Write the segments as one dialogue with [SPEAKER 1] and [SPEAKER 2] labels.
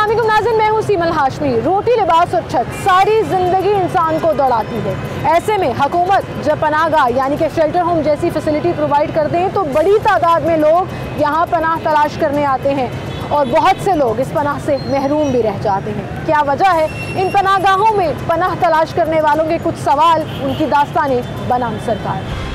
[SPEAKER 1] अस्सलाम वालेकुम नाज़रीन, मैं हूँ सीमल हाशमी। रोटी, लिबास और छत सारी ज़िंदगी इंसान को दौड़ाती है। ऐसे में हुकूमत जब पनाहगाह यानी कि शेल्टर होम जैसी फैसिलिटी प्रोवाइड करते हैं तो बड़ी तादाद में लोग यहाँ पनाह तलाश करने आते हैं और बहुत से लोग इस पनाह से महरूम भी रह जाते हैं। क्या वजह है? इन पनाहगाहों में पनाह तलाश करने वालों के कुछ सवाल, उनकी दास्तानें बनाम सरकार।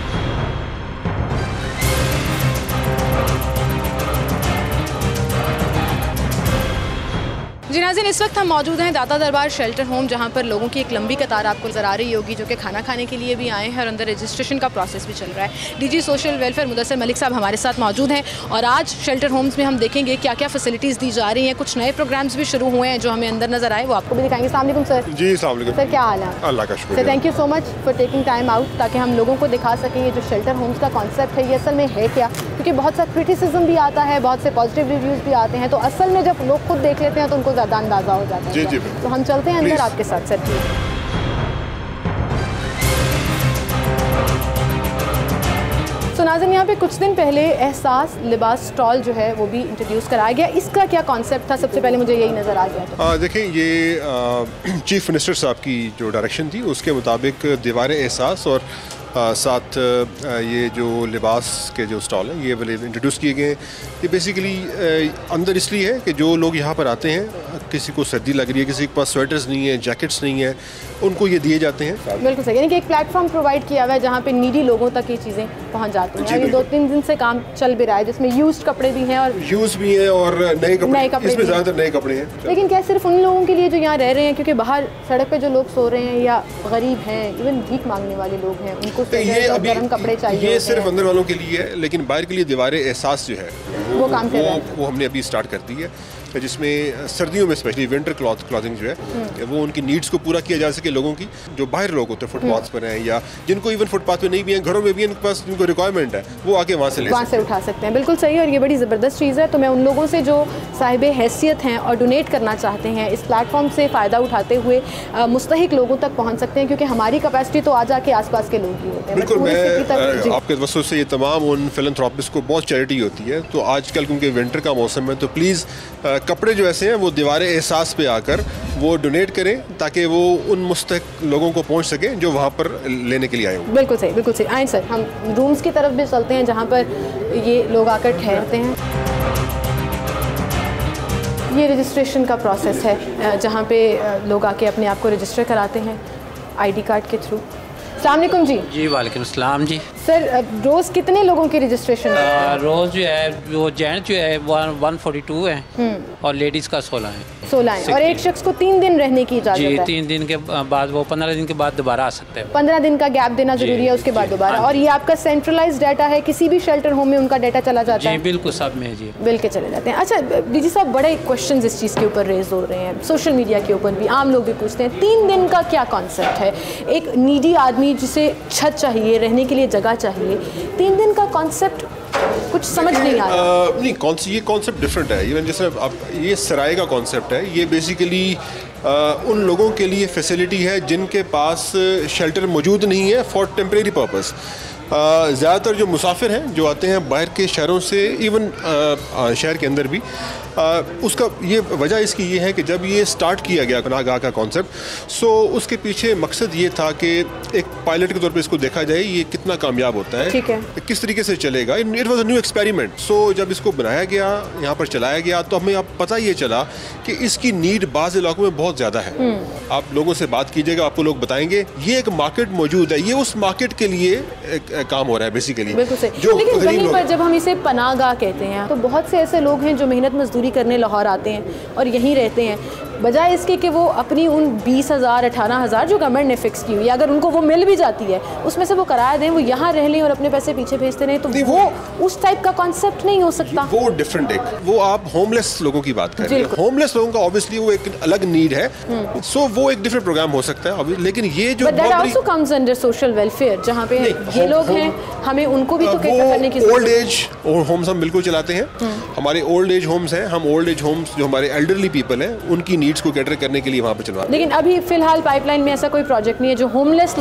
[SPEAKER 1] जी नाज़रीन, इस वक्त हम मौजूद हैं दाता दरबार शेल्टर होम, जहां पर लोगों की एक लंबी कतार आपको नज़र आ रही होगी जो कि खाना खाने के लिए भी आए हैं और अंदर रजिस्ट्रेशन का प्रोसेस भी चल रहा है। DG social welfare Mudassir Malik साहब हमारे साथ मौजूद हैं और आज शेल्टर होम्स में हम देखेंगे क्या क्या फैसिलिटीज़ दी जा रही हैं। कुछ नए प्रोग्राम्स भी शुरू हुए हैं जो हमें अंदर नजर आए, वो आपको भी दिखाएंगे। अस्सलाम वालेकुम सर।
[SPEAKER 2] जी अस्सलाम वालेकुम
[SPEAKER 1] सर, क्या हाल है?
[SPEAKER 2] अल्लाह का शुक्र।
[SPEAKER 1] Sir thank you so much for taking time out, ताकि हम लोगों को दिखा सकें ये जो शेल्टर होम्स का कॉन्सेप्ट है ये असल में है क्या, क्योंकि बहुत सा क्रिटिसिज्म भी आता है, बहुत से पॉजिटिव रिव्यूज़ भी आते हैं, तो असल में जब लोग खुद देख लेते हैं तो उनको ज़्यादा अंदाज़ा हो जाता है।
[SPEAKER 2] जी जी,
[SPEAKER 1] तो हम चलते हैं अंदर आपके साथ सर। तो नाज़रीन, यहाँ पे कुछ दिन पहले एहसास लिबास स्टॉल जो है वो भी इंट्रोड्यूस कराया गया। इसका क्या कॉन्सेप्ट था? सबसे पहले मुझे यही नज़र आ गया।
[SPEAKER 2] देखें, ये चीफ मिनिस्टर साहब की जो डायरेक्शन थी उसके मुताबिक दीवार एहसास और साथ ये जो लिबास के जो स्टॉल हैं ये वाले इंट्रोड्यूस किए गए। ये बेसिकली अंदर इसलिए है कि जो लोग यहाँ पर आते हैं, किसी को सर्दी लग रही है, किसी के पास स्वेटर्स नहीं है, जैकेट्स नहीं है, उनको ये दिए जाते हैं।
[SPEAKER 1] बिल्कुल सही, यानी कि एक प्लेटफॉर्म प्रोवाइड किया हुआ है जहाँ पे नीडी लोगों तक ये चीज़ें पहुँच जाती हैं। ये 2-3 दिन से काम चल भी रहा है, जिसमें यूज्ड कपड़े भी हैं और
[SPEAKER 2] यूज भी हैं और नए कपड़े इसमें ज़्यादातर नए कपड़े हैं।
[SPEAKER 1] लेकिन क्या सिर्फ उन लोगों के लिए जो यहाँ रह रहे हैं, क्योंकि बाहर सड़क पे जो लोग सो रहे हैं या गरीब हैं, इवन भीख मांगने वाले लोग हैं, उनको गर्म कपड़े चाहिए?
[SPEAKER 2] ये सिर्फ अंदर वालों के लिए है, लेकिन बाहर के लिए दीवार एहसास जो है
[SPEAKER 1] वो काम कर रहा है।
[SPEAKER 2] वो हमने अभी स्टार्ट कर दी है, जिसमें सर्दियों में स्पेशली विंटर क्लॉथिंग जो है वो उनकी नीड्स को पूरा किया जा सके। लोगों की जो बाहर लोग होते हैं फुटपाथ पर हैं या जिनको इवन फुटपाथ पे नहीं भी हैं, घरों में भी इनके पास जिनको रिक्वायरमेंट है वो आके वहाँ से
[SPEAKER 1] उठा सकते हैं। बिल्कुल सही, और ये बड़ी ज़बरदस्त चीज़ है। तो मैं उन लोगों से जो साहिब हैसियत हैं और डोनेट करना चाहते हैं, इस प्लेटफॉर्म से फ़ायदा उठाते हुए मुस्तहिक लोगों तक पहुँच सकते हैं, क्योंकि हमारी कैपेसिटी तो आ जाके आस पास के लोग ही होते हैं।
[SPEAKER 2] बिल्कुल, मैं आपके वसूल से ये तमाम उन फिलैंथ्रोपिस्ट को बहुत चैरिटी होती है, तो आजकल क्योंकि विंटर का मौसम है तो प्लीज़ कपड़े जो ऐसे हैं वो दीवार एहसास पे आकर वो डोनेट करें, ताकि वो उन मुस्तहिक लोगों को पहुंच सकें जो वहाँ पर लेने के लिए आए हों।
[SPEAKER 1] बिल्कुल सही, बिल्कुल सही। आए सर, हम रूम्स की तरफ भी चलते हैं जहाँ पर ये लोग आकर ठहरते हैं। ये रजिस्ट्रेशन का प्रोसेस है जहाँ पे लोग आके अपने आप को रजिस्टर कराते हैं ID कार्ड के थ्रू। अस्सलाम वालेकुम जी।
[SPEAKER 3] जी वालेकुम सलाम जी।
[SPEAKER 1] सर, रोज़ कितने लोगों की रजिस्ट्रेशन?
[SPEAKER 3] रोज़ जो है वो जेंट्स जो है 142 है और लेडीज़ का 16 है।
[SPEAKER 1] 16 है, और एक शख्स को 3 दिन रहने की इजाज़त है।
[SPEAKER 3] 3 दिन के बाद वो 15 दिन के बाद दोबारा आ सकते हैं।
[SPEAKER 1] 15 दिन का गैप देना ज़रूरी है, उसके बाद दोबारा। और ये आपका सेंट्रलाइज डाटा है, किसी भी शेल्टर होम में उनका डाटा चला जाता है?
[SPEAKER 3] जी बिल्कुल, सब में जी
[SPEAKER 1] बिल के चले जाते हैं। अच्छा डीजी साहब, बड़े क्वेश्चन इस चीज़ के ऊपर रेज हो रहे हैं, सोशल मीडिया के ऊपर भी आम लोग भी पूछते हैं, 3 दिन का क्या कॉन्सेप्ट है? एक नीडी आदमी जिसे छत चाहिए, रहने के लिए जगह चाहिए, 3 दिन का कॉन्सेप्ट कुछ समझ नहीं आ रहा।
[SPEAKER 2] नहीं, ये कॉन्सेप्ट डिफरेंट है। इवन जैसे अब ये सराय का कॉन्सेप्ट है, ये बेसिकली उन लोगों के लिए फैसिलिटी है जिनके पास शेल्टर मौजूद नहीं है फॉर टेम्परेरी पर्पस। ज़्यादातर जो मुसाफिर हैं जो आते हैं बाहर के शहरों से, इवन शहर के अंदर भी, उसका ये वजह इसकी ये है कि जब ये स्टार्ट किया गया पनाहगाह का कॉन्सेप्ट, सो उसके पीछे मकसद ये था कि एक पायलट के तौर पे इसको देखा जाए ये कितना कामयाब होता है,
[SPEAKER 1] ठीक है,
[SPEAKER 2] किस तरीके से चलेगा। It was a new experiment. So जब इसको बनाया गया, यहाँ पर चलाया गया, तो हमें अब पता ये चला कि इसकी नीड बाज़ इलाकों में बहुत ज़्यादा है। आप लोगों से बात कीजिएगा, आपको लोग बताएंगे ये एक मार्केट मौजूद है, ये उस मार्केट के लिए काम हो रहा है बेसिकली।
[SPEAKER 1] लेकिन वहीं पर जब हम इसे पनाहगाह कहते हैं तो बहुत से ऐसे लोग हैं जो मेहनत मजदूरी करने लाहौर आते हैं और यहीं रहते हैं, बजाय इसके कि वो अपनी उन 20,000 18,000 जो गवर्नमेंट ने फिक्स की हुई है, अगर उनको वो मिल भी जाती है उसमें से वो किराया दें, वो यहाँ रह लें और अपने पैसे पीछे भेजते रहें, तो वो उस टाइप का कॉन्सेप्ट नहीं हो सकता।
[SPEAKER 2] वो डिफरेंट है। वो आप होमलेस लोगों की बात कर रहे हैं। होमलेस लोगों का ऑब्वियसली वो एक अलग नीड है, सो वो एक डिफरेंट प्रोग्राम हो सकता है। लेकिन ये जो
[SPEAKER 1] that also comes under social welfare, जहाँ पे ये लोग हैं, हमें उनको भी तो कैटर करने की
[SPEAKER 2] ओल्ड एज होम्स हम बिल्कुल चलाते हैं। हमारे ओल्ड एज होम्स हैं, हम ओल्ड एज होम्स जो हमारे एल्डरली पीपल हैं उनकी नीड्स को कैटर करने के लिए वहाँ पे चलवाते हैं।
[SPEAKER 1] लेकिन अभी फिलहाल पाइपलाइन में ऐसा कोई प्रोजेक्ट नहीं है जो होमलेस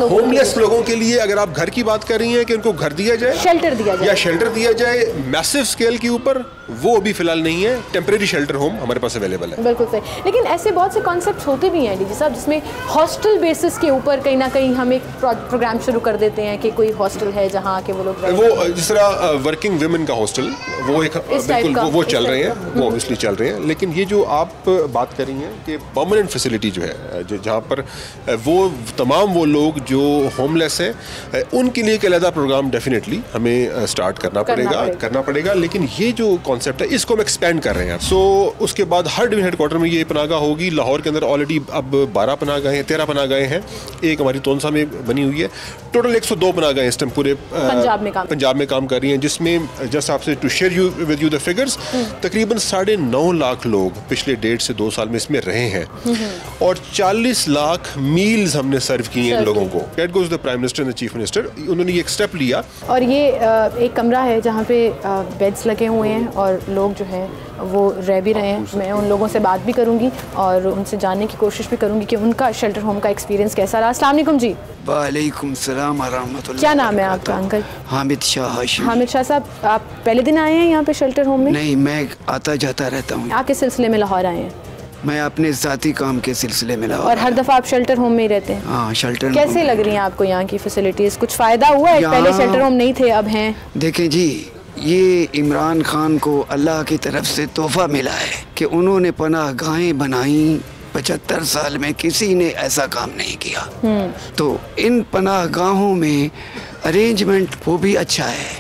[SPEAKER 1] लोगों
[SPEAKER 2] के लिए, अगर आप घर की बात कर रही हैं कि उनको घर दिया जाए,
[SPEAKER 1] शेल्टर दिया जाए,
[SPEAKER 2] या शेल्टर दिया जाए मैसिव स्केल के ऊपर, वो अभी फ़िलहाल नहीं है। टेम्परेरी शेल्टर होम हमारे पास अवेलेबल है।
[SPEAKER 1] बिल्कुल सही। लेकिन ऐसे बहुत से कॉन्सेप्ट्स होते भी हैं डीजी साहब जिसमें हॉस्टल बेसिस के ऊपर कहीं ना कहीं हम एक प्रोग्राम शुरू कर देते हैं कि कोई हॉस्टल है जहाँ के वो लोग
[SPEAKER 2] वो जिस तरह वर्किंग वुमेन का हॉस्टल वो एक बिल्कुल वो चल रहे हैं, वो ऑब्वियसली चल रहे हैं। लेकिन ये जो आप बात कर रही हैं कि परमानेंट फैसिलिटी जो है जहाँ पर वो तमाम वो लोग जो होमलेस हैं उनके लिए एक अलग प्रोग्राम डेफिनेटली हमें स्टार्ट करना पड़ेगा। लेकिन ये जो कॉन्सेप्ट है इसको हम एक्सपेंड कर रहे हैं। सो उसके बाद हर डिवीजन हेडक्वार्टर में ये पनाहगाह होगी। लाहौर के अंदर ऑलरेडी अब 12 पनाहगाहें हैं, 13 पनाहगाहें हैं, एक हमारी तोनसा में बनी हुई है। टोटल 102 पनाहगाहें इस टाइम पूरे पंजाब में काम कर रही हैं, जिसमें जस्ट आपसे to share with you the figures तकरीबन 9.5 लाख लोग पिछले 1.5 से 2 साल में इसमें रहे हैं और 40 लाख मील्स हमने सर्व किए इन लोगों को। That goes the prime minister and the chief minister, उन्होंने ये एक स्टेप लिया।
[SPEAKER 1] और ये एक कमरा है जहाँ पे बेड्स लगे हुए हैं और लोग जो हैं वो रह भी रहे हैं। मैं उन लोगों से बात भी करूंगी और उनसे जानने की कोशिश भी करूंगी कि उनका शेल्टर होम का एक्सपीरियंस कैसा रहा। अस्सलाम वालेकुम जी।
[SPEAKER 4] वालेकुम सलाम व रहमतुल्लाह।
[SPEAKER 1] क्या नाम है आपका अंकल?
[SPEAKER 4] हामिद शाह हाशिमी।
[SPEAKER 1] हामिद शाह साहब, आप पहले दिन आए हैं यहाँ पे शेल्टर होम में?
[SPEAKER 4] नहीं, मैं आता जाता रहता हूँ।
[SPEAKER 1] आप किस सिलसिले में लाहौर आए हैं?
[SPEAKER 4] मैं अपने ज़ाती काम के सिलसिले में लाहौर।
[SPEAKER 1] और हर दफ़ा आप शेल्टर होम में ही रहते हैं?
[SPEAKER 4] हाँ, शेल्टर।
[SPEAKER 1] कैसे लग रही हैं आपको यहाँ की फैसिलिटीज़? कुछ फ़ायदा हुआ है? पहले शेल्टर होम नहीं थे, अब हैं।
[SPEAKER 4] देखें जी, ये इमरान खान को अल्लाह की तरफ से तोहफा मिला है कि उन्होंने पनाहगाहें बनाई। 75 साल में किसी ने ऐसा काम नहीं किया। तो इन पनाहगाहों में अरेंजमेंट वो भी अच्छा है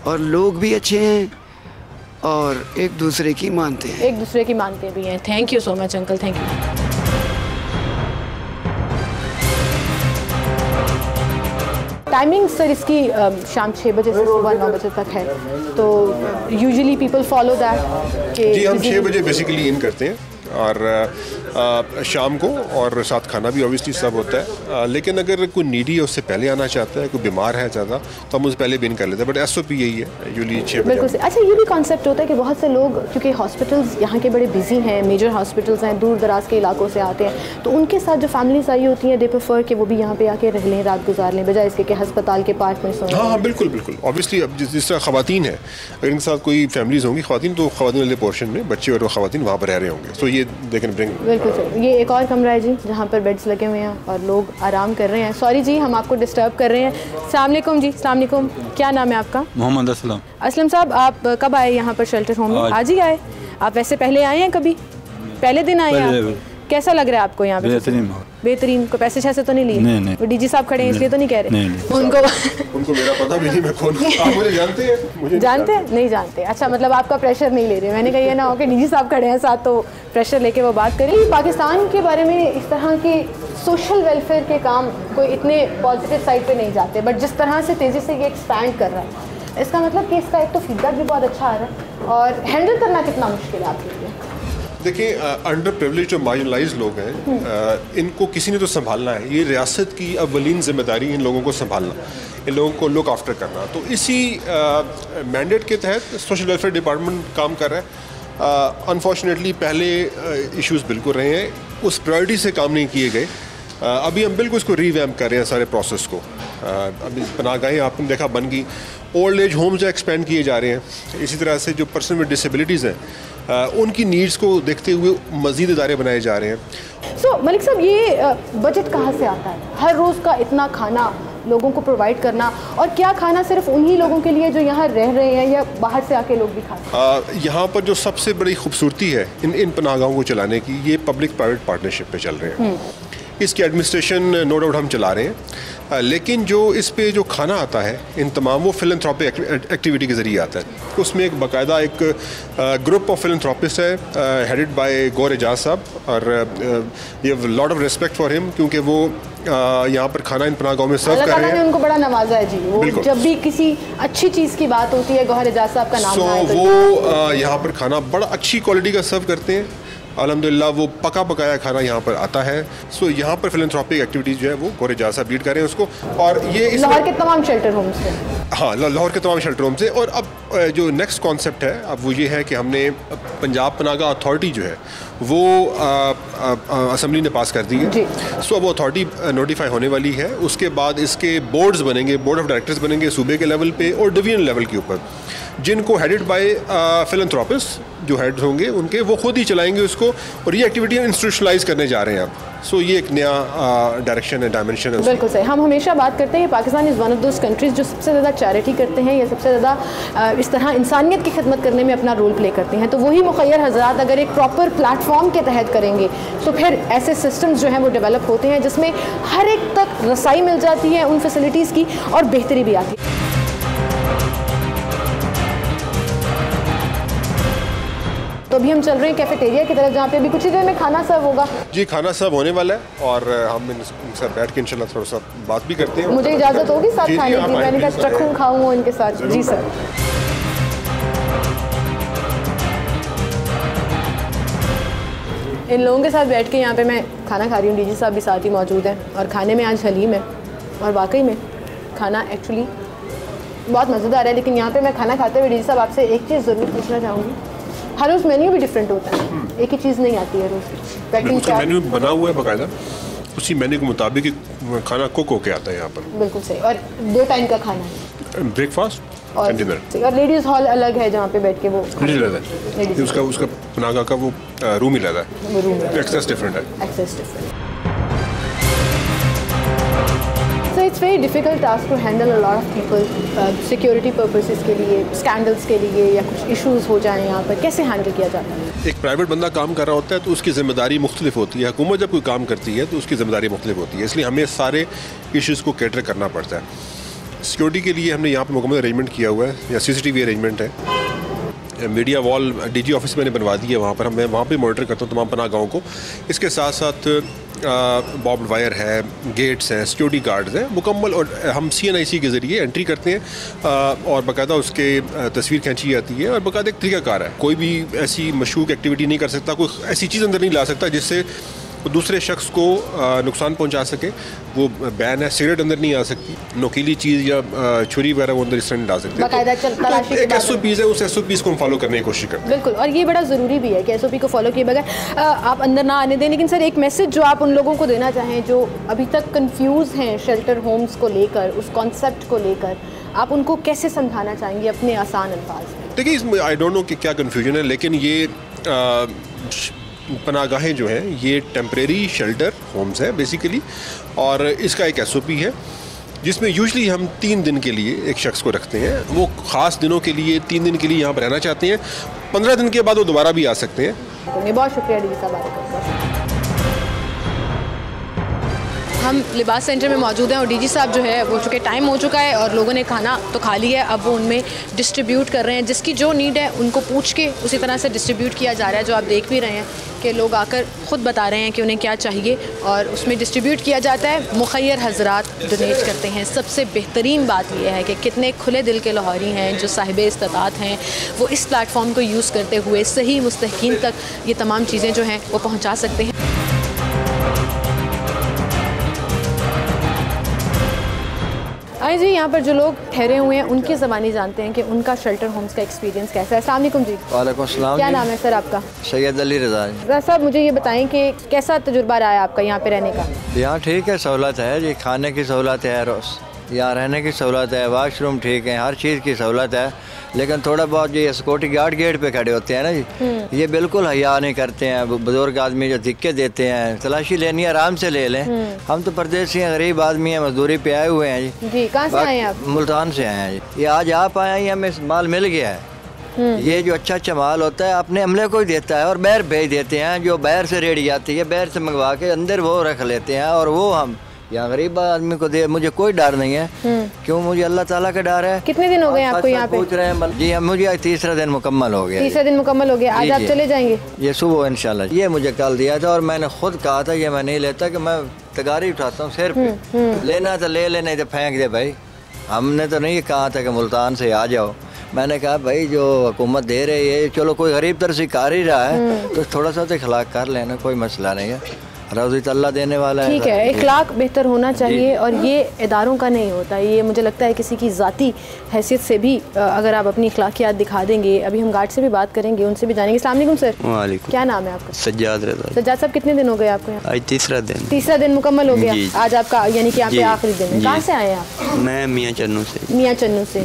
[SPEAKER 4] और लोग भी अच्छे हैं और एक दूसरे की मानते
[SPEAKER 1] भी हैं। Thank you so much uncle, thank you. Timing sir इसकी शाम 6 बजे से सुबह 9 बजे तक है, तो यूजुअली पीपल फॉलो दैट।
[SPEAKER 2] जी, हम 6 बजे बेसिकली इन करते हैं और शाम को, और साथ खाना भी ऑब्वियसली सब होता है। लेकिन अगर कोई नीडी है उससे पहले आना चाहता है, कोई बीमार है ज़्यादा, तो हम उससे पहले भी इन कर लेते हैं। बट SOP यही है, यूजुअली 6 बजे।
[SPEAKER 1] बिल्कुल। अच्छा, ये भी कॉन्सेप्ट होता है कि बहुत से लोग, क्योंकि हॉस्पिटल्स यहाँ के बड़े बिजी हैं, मेजर हॉस्पिटल्स हैं, दूर दराज के इलाकों से आते हैं, तो उनके साथ जो फैमिलीज आई होती हैं, दे प्रेफर कि वो भी यहाँ पे आके रह लें, रात गुजार लें, बजाय इसके कि अस्पताल के पार्क में सोएं।
[SPEAKER 2] हाँ, बिल्कुल बिल्कुल। ऑब्वियसली अब जिस तरह ख़वातीन है, अगर इनके साथ कोई फैमिलीज होंगी ख़वातीन, तो ख़वातीन वाले पोर्शन में बच्चे और ख़वातीन वहाँ पर रह रहे होंगे, तो ये दे कैन ब्रिंग।
[SPEAKER 1] बिल्कुल सर। ये एक और कमरा है जी जहाँ पर बेड्स लगे हुए हैं और लोग आराम कर रहे हैं। सॉरी जी, हम आपको डिस्टर्ब कर रहे हैं। अस्सलाम वालेकुम जी। अस्सलाम वालेकुम। क्या नाम है आपका?
[SPEAKER 5] मोहम्मद असलम।
[SPEAKER 1] असलम साहब, आप कब आए यहाँ पर शेल्टर होम में? आज ही आए? आप वैसे पहले आए हैं कभी? पहले दिन आए हैं? कैसा लग रहा है आपको यहाँ पे? बेहतरीन। को पैसे छैसे तो नहीं लिए?
[SPEAKER 5] नहीं।
[SPEAKER 1] वो डीजी साहब खड़े हैं इसलिए तो नहीं कह रहे?
[SPEAKER 5] नहीं।
[SPEAKER 2] उनको मेरा पता भी नहीं, मैं कौन। आप मुझे जानते हैं?
[SPEAKER 1] जानते हैं? नहीं जानते। अच्छा, मतलब आपका प्रेशर नहीं ले रहे। मैंने कहा ये ना हो कि डीजी साहब खड़े हैं साथ तो प्रेशर लेके वो बात करें। पाकिस्तान के बारे में इस तरह के सोशल वेलफेयर के काम कोई इतने पॉजिटिव साइड पे नहीं जाते, बट जिस तरह से तेज़ी से ये एक्सपैंड कर रहा है, इसका मतलब कि इसका एक तो फीडबैक भी बहुत अच्छा आ रहा है और हैंडल करना कितना मुश्किल है आपके लिए?
[SPEAKER 2] देखिए, अंडर प्रिविलेज जो मार्जिनलाइज लोग हैं, इनको किसी ने तो संभालना है। ये रियासत की अव्वलीन जिम्मेदारी इन लोगों को संभालना, इन लोगों को लुक आफ्टर करना। तो इसी मैंडेट के तहत सोशल वेलफेयर डिपार्टमेंट काम कर रहा है। अनफॉर्चुनेटली पहले इश्यूज़ बिल्कुल रहे हैं, उस प्रायोरिटी से काम नहीं किए गए। अभी हम बिल्कुल इसको रीवैम्प कर रहे हैं सारे प्रोसेस को। अभी पनाहगाहें आपने देखा बन गई, ओल्ड एज होम्स एक्सपेंड किए जा रहे हैं। इसी तरह से जो पर्सन विद डिसेबिलिटीज़ हैं उनकी नीड्स को देखते हुए मज़ीद इदारे बनाए जा रहे हैं।
[SPEAKER 1] सो मलिक साहब, ये बजट कहाँ से आता है? हर रोज़ का इतना खाना लोगों को प्रोवाइड करना, और क्या खाना सिर्फ उन्हीं लोगों के लिए जो यहाँ रह रहे हैं या बाहर से आके लोग भी खाते हैं?
[SPEAKER 2] यहाँ पर जो सबसे बड़ी खूबसूरती है इन पनाहगाहों को चलाने की, ये पब्लिक प्राइवेट पार्टनरशिप पे चल रहे हैं। इसकी एडमिनिस्ट्रेशन नो डाउट हम चला रहे हैं, लेकिन जो इस पे जो खाना आता है इन तमाम, वो फिलैंथ्रोपिक एक्टिविटी के ज़रिए आता है। उसमें एक बाकायदा एक ग्रुप ऑफ फिलैंथ्रोपिस्ट है हेडेड बाय गौर एजाज साहब, और we have lot of respect for him, क्योंकि वो यहाँ पर खाना इन पनाहगाहों में सर्व कर रहे हैं।
[SPEAKER 1] उनको बड़ा नवाजा है जी। वो जब भी किसी अच्छी चीज़ की बात होती है, गौहर एजाज साहब का नाम आए तो
[SPEAKER 2] वो यहाँ पर खाना बड़ा अच्छी क्वालिटी का सर्व करते हैं। अल्हम्दुलिल्लाह वो पका पकाया खाना यहाँ पर आता है। सो यहाँ पर फिलैंथ्रोपिक एक्टिविटीज़ जो है वो गौर एजाज साहब लीड कर रहे हैं उसको। और ये
[SPEAKER 1] लाहौर के तमाम शेल्टर होम से,
[SPEAKER 2] हाँ, लाहौर के तमाम शेल्टर होम से। और अब जो नेक्स्ट कॉन्सेप्ट है अब वो ये है कि हमने पंजाब पनाहगाह अथॉरिटी जो है वो असम्बली ने पास कर दी है। सो अब वो अथॉरिटी नोटिफाई होने वाली है। उसके बाद इसके बोर्ड्स बनेंगे, बोर्ड ऑफ डायरेक्टर्स बनेंगे सूबे के लेवल पे और डिवीजन लेवल के ऊपर। जिनको हेडेड बाय फिलैंथ्रोपिस्ट जो हेड होंगे उनके, वो खुद ही चलाएंगे उसको, और ये एक्टिविटी इंस्टीट्यूशनलाइज करने जा रहे हैं आप। सो ये एक नया डायरेक्शन है, डायमेंशन है।
[SPEAKER 1] बिल्कुल सही। हम हमेशा बात करते हैं Pakistan is one of those countries जो सबसे ज़्यादा चैरिटी करते हैं या सबसे ज़्यादा इस तरह इंसानियत की खिदमत करने में अपना रोल प्ले करते हैं। तो वही मुखय्यर हज़रात अगर एक प्रॉपर प्लेटफॉर्म के तहत करेंगे तो फिर ऐसे सिस्टम्स जो हैं वो डेवलप होते हैं जिसमें हर एक तक रसाई मिल जाती है उन फैसिलिटीज़ की और बेहतरी भी आती है। तो अभी हम चल रहे हैं कैफेटेरिया की तरफ जहाँ पे अभी कुछ ही देर में खाना सर्व होगा।
[SPEAKER 2] जी, खाना सर्व होने वाला है और हम इनके साथ बैठ के इंशाल्लाह थोड़ा सा बात भी करते हैं।
[SPEAKER 1] मुझे इजाज़त होगी साथ खाने की? मैंने कहा स्ट्रखूं खाऊँ इनके साथ। जी सर। इन लोगों के साथ बैठ के यहाँ पे मैं खाना खा रही हूँ। डीजी साहब भी साथ ही मौजूद हैं और खाने में आज हलीम है और वाकई में खाना एक्चुअली बहुत मज़ेदार है। लेकिन यहाँ पे मैं खाना खाते हुए डीजी साहब आपसे एक चीज़ ज़रूर पूछना चाहूँगी। हर रोज़ मेन्यू भी डिफरेंट होता है, एक ही चीज़ नहीं आती है रोज़।
[SPEAKER 2] उसका मेन्यू बना हुआ है बाकायदा, उसी मेन्यू के मुताबिक खाना कुक होके आता है यहाँ पर।
[SPEAKER 1] बिल्कुल सही। और 2 टाइम का खाना है,
[SPEAKER 2] ब्रेकफास्ट और डिनर।
[SPEAKER 1] और लेडीज़ हॉल अलग है जहाँ पे बैठ के वो
[SPEAKER 2] उसका पनागा का वो रूम ही लगा है, एक्सेस डिफरेंट है।
[SPEAKER 1] Access different. So it's very difficult task to handle a lot of people, security purposes के लिए, scandals के लिए, या कुछ issues हो जाएं यहाँ पर, कैसे handle किया जाता है?
[SPEAKER 2] एक प्राइवेट बंदा काम कर रहा होता है तो उसकी ज़िम्मेदारी मुख्तलिफ होती है। हुकूमत जब कोई काम करती है तो उसकी ज़िम्मेदारी मुख्तलिफ होती है, इसलिए हमें सारे इश्यूज़ को कैटर करना पड़ता है। सिक्योरिटी के लिए हमने यहाँ पर मुकम्मल अरेंजमेंट किया हुआ है, या CCTV अरेंजमेंट है। मीडिया वॉल DG ऑफिस मैंने बनवा दी है, वहाँ पर मैं वहाँ पे मॉनिटर करता हूँ तमाम पनाह गाँव को। इसके साथ साथ बॉब्ड वायर है, गेट्स हैं, सिक्योरिटी गार्ड्स हैं मुकम्मल, और हम CNIC के ज़रिए एंट्री करते हैं और बाकायदा उसके तस्वीर खींची जाती है और बाकायदा एक तरीक़ाकार है। कोई भी ऐसी मशकूक एक्टिविटी नहीं कर सकता, कोई ऐसी चीज़ अंदर नहीं ला सकता जिससे दूसरे शख्स को नुकसान पहुंचा सके। वो बैन है, सिगरेट अंदर नहीं आ सकती, नोकीली चीज़ या छुरी वगैरह वो अंदर इस तरह नहीं डाल सकते। एक SOPs है, उस SOPs को हम फॉलो करने की कोशिश करते हैं।
[SPEAKER 1] बिल्कुल, और ये बड़ा ज़रूरी भी है कि SOP को फॉलो किए बगैर आप अंदर ना आने दें। लेकिन सर एक मैसेज जो आप उन लोगों को देना चाहें जो अभी तक कंफ्यूज हैं शेल्टर होम्स को लेकर, उस कॉन्सेप्ट को लेकर, आप उनको कैसे समझाना चाहेंगे अपने आसान अल्फाज में?
[SPEAKER 2] देखिए, इसमें आई डोंट नो कि क्या कन्फ्यूजन है, लेकिन ये पनागाहें जो हैं ये टेम्परेरी शेल्टर होम्स हैं बेसिकली, और इसका एक SOP है जिसमें यूजली हम 3 दिन के लिए एक शख्स को रखते हैं। वो ख़ास दिनों के लिए 3 दिन के लिए यहाँ पर रहना चाहते हैं, 15 दिन के बाद वो दोबारा भी आ सकते हैं।
[SPEAKER 1] बहुत शुक्रिया डीजी साहब। हम लिबास सेंटर में मौजूद हैं और डीजी साहब जो है वो चूँकि टाइम हो चुका है और लोगों ने खाना तो खा लिया है, अब वो उनमें डिस्ट्रीब्यूट कर रहे हैं। जिसकी जो नीड है उनको पूछ के उसी तरह से डिस्ट्रीब्यूट किया जा रहा है। जो आप देख भी रहे हैं कि लोग आकर ख़ुद बता रहे हैं कि उन्हें क्या चाहिए और उसमें डिस्ट्रीब्यूट किया जाता है। मुखय्यर हज़रात डोनेट करते हैं। सबसे बेहतरीन बात यह है कि कितने खुले दिल के लाहौरी हैं जो साहिब इस्तात हैं, वो इस प्लेटफॉर्म को यूज़ करते हुए सही मुस्तहिकीन तक ये तमाम चीज़ें जो हैं वो पहुँचा सकते हैं। आए जी, यहाँ पर जो लोग ठहरे हुए हैं उनकी ज़बानी जानते हैं कि उनका शेल्टर होम्स का एक्सपीरियंस कैसा है। अस्सलाम वालेकुम जी।
[SPEAKER 5] वालेकुम सलाम।
[SPEAKER 1] क्या नाम है सर आपका?
[SPEAKER 5] सैयद अली रज़ा।
[SPEAKER 1] रज़ा साहब, मुझे ये बताएं कि कैसा तजुर्बा रहा है आपका यहाँ पे रहने का?
[SPEAKER 5] यहाँ ठीक है, सहूलत है जी, खाने की सहूलत है, रोज़ यहाँ रहने की सहूलत है, वाशरूम ठीक है, हर चीज़ की सहूलत है। लेकिन थोड़ा बहुत ये सिक्योरिटी गार्ड गेट पे खड़े होते हैं ना जी, ये बिल्कुल हया नहीं करते हैं। बुजुर्ग आदमी जो धिक्के देते हैं, तलाशी लेनी है आराम से ले लें। हम तो परदेसी हैं, गरीब आदमी हैं, मजदूरी पे आए हुए हैं
[SPEAKER 1] जी। कहाँ से आए हैं आप?
[SPEAKER 5] मुल्तान से आए हैं जी। ये आज आप आए हैं, हमें माल मिल गया है। ये जो अच्छा अच्छा माल होता है अपने अमले को ही देता है और बाहर भेज देते हैं। जो बाहर से रेडी आती है, बाहर से मंगवा के अंदर वो रख लेते हैं और वो हम यहाँ गरीब आदमी को दे। मुझे कोई डर नहीं है, क्यों? मुझे अल्लाह ताला का डर है।
[SPEAKER 1] कितने दिन हो गए आपको यहाँ पे?
[SPEAKER 5] पूछ रहे हैं जी, मुझे आज 3रा दिन मुकम्मल हो गया।
[SPEAKER 1] 3रा दिन मुकम्मल हो गया। आज आप चले जाएंगे?
[SPEAKER 5] ये सुबह इंशाल्लाह। ये मुझे कल दिया था और मैंने खुद कहा था ये मैं नहीं लेता, कि मैं तगारी उठाता हूँ सिर पे। लेना तो ले लेना, तो फेंक दे भाई। हमने तो नहीं कहा था कि मुल्तान से आ जाओ। मैंने कहा भाई जो हुकूमत दे रही है, चलो कोई गरीब तरह से कर ही रहा है तो थोड़ा सा तो इखलाक कर लेना, कोई मसला नहीं है। रोज़ी तो अल्लाह देने वाला है।
[SPEAKER 1] ठीक है, इखलाक बेहतर होना चाहिए और ये इदारों का नहीं होता, ये मुझे लगता है किसी की ज़ाती हैसियत से भी अगर आप अपनी इखलाकियात दिखा देंगे। अभी हम गार्ड से भी बात करेंगे, उनसे भी जानेंगे। अस्सलाम वालेकुम सर।
[SPEAKER 5] वालेकुम।
[SPEAKER 1] क्या नाम है आपका?
[SPEAKER 5] सज्जाद रज़ा।
[SPEAKER 1] सज्जाद साहब, कितने दिन हो गए आपको यहाँ?
[SPEAKER 5] आज तीसरा दिन।
[SPEAKER 1] तीसरा दिन मुकम्मल हो गया आज आपका, यानी कि यहाँ पे
[SPEAKER 5] जी।
[SPEAKER 1] आखिरी दिन है। कहाँ से आए हैं आप?
[SPEAKER 5] मैं मियाँ चन्नू से।
[SPEAKER 1] मियाँ चन्नू से।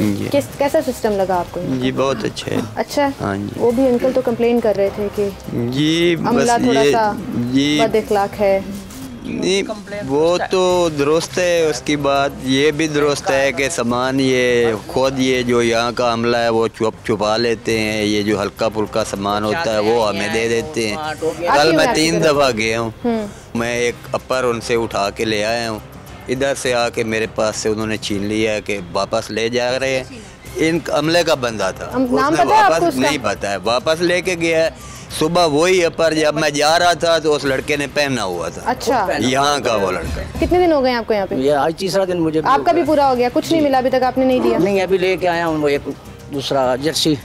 [SPEAKER 1] कैसा सिस्टम लगा आपको?
[SPEAKER 5] जी बहुत अच्छा है।
[SPEAKER 1] अच्छा है?
[SPEAKER 5] हाँ जी।
[SPEAKER 1] वो भी अंकल तो कंप्लेन कर रहे थे कि
[SPEAKER 5] जी
[SPEAKER 1] अमला
[SPEAKER 5] बस
[SPEAKER 1] थोड़ा सा
[SPEAKER 5] ये
[SPEAKER 1] बद इखलाक है।
[SPEAKER 5] नहीं, वो तो दुरुस्त है। उसकी बात ये भी दुरुस्त है कि सामान ये खुद ये जो यहाँ का अमला है वो छुपा लेते हैं। ये जो हल्का फुल्का सामान होता है वो हमें दे देते हैं। कल मैं 3 दफ़ा गया हूँ, मैं एक अपर उनसे उठा के ले आया हूँ। इधर से आके मेरे पास से उन्होंने छीन लिया है कि वापस ले जा रहे हैं। इन अमले का बंदा था,
[SPEAKER 1] नाम
[SPEAKER 5] उसने
[SPEAKER 1] पता है आपको
[SPEAKER 5] वापस
[SPEAKER 1] उसका?
[SPEAKER 5] नहीं पता है, वापस लेके गया है। सुबह वही अपर जब मैं जा रहा था तो उस लड़के ने पहना हुआ था।
[SPEAKER 1] अच्छा,
[SPEAKER 5] यहाँ का वो लड़का।
[SPEAKER 1] कितने दिन हो गए आपको यहाँ पे?
[SPEAKER 6] ये आज तीसरा दिन मुझे भी
[SPEAKER 1] आपका भी पूरा हो गया? कुछ नहीं मिला अभी तक? आपने नहीं दिया?
[SPEAKER 6] नहीं, अभी लेके आया हूँ। वो एक दूसरा जर्सी